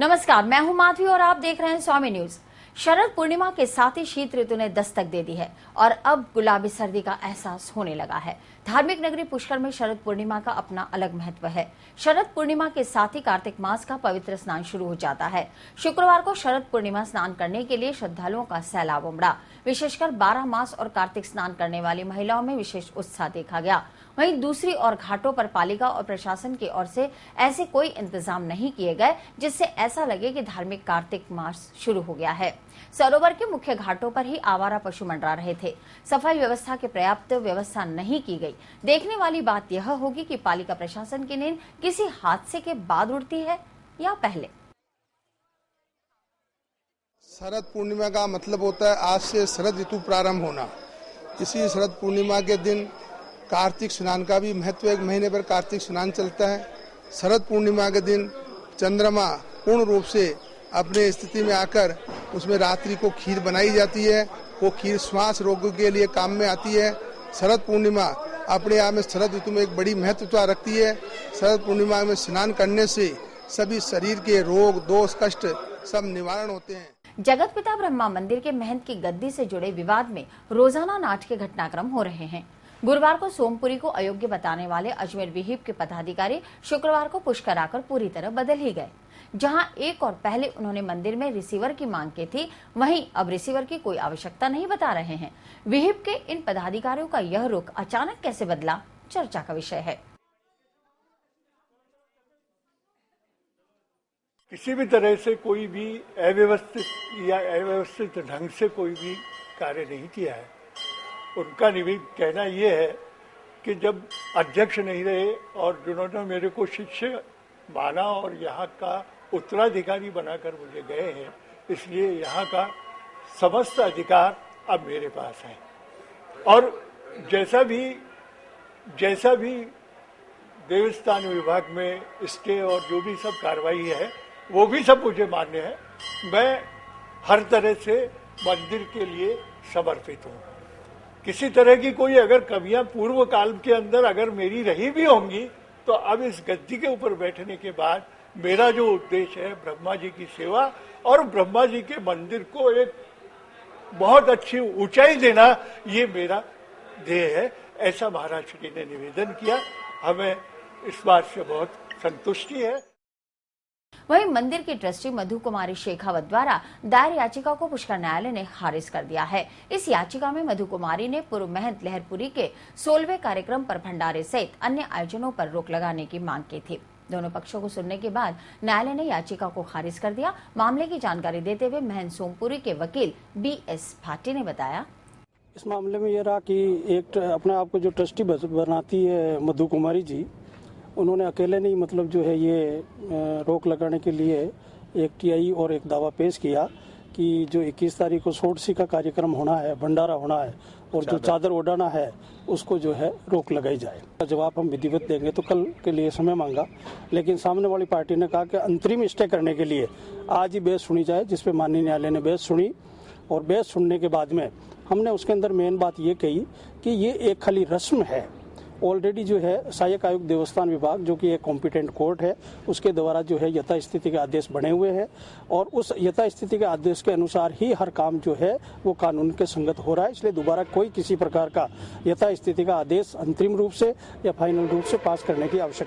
नमस्कार, मैं हूं माधवी और आप देख रहे हैं स्वामी न्यूज। शरद पूर्णिमा के साथ ही शीत ऋतु ने दस्तक दे दी है और अब गुलाबी सर्दी का एहसास होने लगा है। धार्मिक नगरी पुष्कर में शरद पूर्णिमा का अपना अलग महत्व है। शरद पूर्णिमा के साथ ही कार्तिक मास का पवित्र स्नान शुरू हो जाता है। शुक्रवार को शरद पूर्णिमा स्नान करने के लिए श्रद्धालुओं का सैलाब उमड़ा। विशेषकर 12 मास और कार्तिक स्नान करने वाली महिलाओं में विशेष उत्साह देखा गया। वहीं दूसरी ओर घाटों पर पालिका और प्रशासन की ओर से ऐसे कोई इंतजाम नहीं किए गए जिससे ऐसा लगे कि धार्मिक कार्तिक मास शुरू हो गया है। सरोवर के मुख्य घाटों पर ही आवारा पशु मंडरा रहे थे। सफाई व्यवस्था की पर्याप्त व्यवस्था नहीं की गई। देखने वाली बात यह होगी कि पालिका प्रशासन की नींद किसी हादसे के बाद उड़ती है या पहले। शरद पूर्णिमा का मतलब होता है आज से शरद ऋतु प्रारंभ होना। इसी शरद पूर्णिमा के दिन कार्तिक स्नान का भी महत्व, एक महीने पर कार्तिक स्नान चलता है। शरद पूर्णिमा के दिन चंद्रमा पूर्ण रूप से अपने स्थिति में आकर उसमें रात्रि को खीर बनाई जाती है। वो खीर श्वास रोग के लिए काम में आती है। शरद पूर्णिमा अपने आप में शरद ऋतु में एक बड़ी महत्वता रखती है। शरद पूर्णिमा में स्नान करने से सभी शरीर के रोग, दोष, कष्ट सब निवारण होते हैं। जगत पिता ब्रह्मा मंदिर के महंत की गद्दी से जुड़े विवाद में रोजाना नाच के घटनाक्रम हो रहे हैं। गुरुवार को सोमपुरी को अयोग्य बताने वाले अजमेर विहिप के पदाधिकारी शुक्रवार को पुष्कर आकर पूरी तरह बदल ही गए। जहां एक और पहले उन्होंने मंदिर में रिसीवर की मांग की थी, वहीं अब रिसीवर की कोई आवश्यकता नहीं बता रहे हैं। विहिप के इन पदाधिकारियों का यह रुख अचानक कैसे बदला, चर्चा का विषय है। किसी भी तरह से कोई भी अव्यवस्थित या अव्यवस्थित ढंग से कोई भी कार्य नहीं किया है। उनका कहना यह है कि जब अध्यक्ष नहीं रहे और जिन्होंने मेरे को शिष्य माना और यहाँ का उत्तराधिकारी बनाकर मुझे गए हैं, इसलिए यहाँ का समस्त अधिकार अब मेरे पास है। और जैसा भी देवस्थान विभाग में स्टे और जो भी सब कार्रवाई है वो भी सब मुझे मान्य है। मैं हर तरह से मंदिर के लिए समर्पित हूँ। किसी तरह की कोई अगर कमियां पूर्व काल के अंदर अगर मेरी रही भी होंगी तो अब इस गद्दी के ऊपर बैठने के बाद मेरा जो उद्देश्य है ब्रह्मा जी की सेवा और ब्रह्मा जी के मंदिर को एक बहुत अच्छी ऊंचाई देना, ये मेरा ध्येय है। ऐसा महाराज श्री ने निवेदन किया। हमें इस बात से बहुत संतुष्टि है। वहीं मंदिर की ट्रस्टी मधु कुमारी शेखावत द्वारा दायर याचिका को पुष्कर न्यायालय ने खारिज कर दिया है। इस याचिका में मधु कुमारी ने पूर्व महंत लहरपुरी के 16वें कार्यक्रम पर भंडारे सहित अन्य आयोजनों पर रोक लगाने की मांग की थी। दोनों पक्षों को सुनने के बाद न्यायालय ने याचिका को खारिज कर दिया। मामले की जानकारी देते हुए महंत सोमपुरी के वकील BS भाटी ने बताया, इस मामले में यह रहा कि एक अपने आप को जो ट्रस्टी बनाती है मधु कुमारी जी, उन्होंने अकेले नहीं मतलब जो है ये रोक लगाने के लिए एक TI और एक दावा पेश किया कि जो 21 तारीख को सोडसी का कार्यक्रम होना है, भंडारा होना है और जो चादर ओढ़ाना है उसको जो है रोक लगाई जाए। जवाब हम विधिवत देंगे तो कल के लिए समय मांगा, लेकिन सामने वाली पार्टी ने कहा कि अंतरिम स्टे करने के लिए आज ही बहस सुनी जाए, जिसपे माननीय न्यायालय ने बहस सुनी और बहस सुनने के बाद में हमने उसके अंदर मेन बात ये कही कि ये एक खाली रस्म है। ऑलरेडी जो है सहायक आयुक्त देवस्थान विभाग, जो कि एक कॉम्पिटेंट कोर्ट है, उसके द्वारा जो है यथास्थिति के आदेश बने हुए हैं और उस यथास्थिति के आदेश के अनुसार ही हर काम जो है वो कानून के संगत हो रहा है। इसलिए दोबारा कोई किसी प्रकार का यथास्थिति का आदेश अंतरिम रूप से या फाइनल रूप से पास करने की आवश्यकता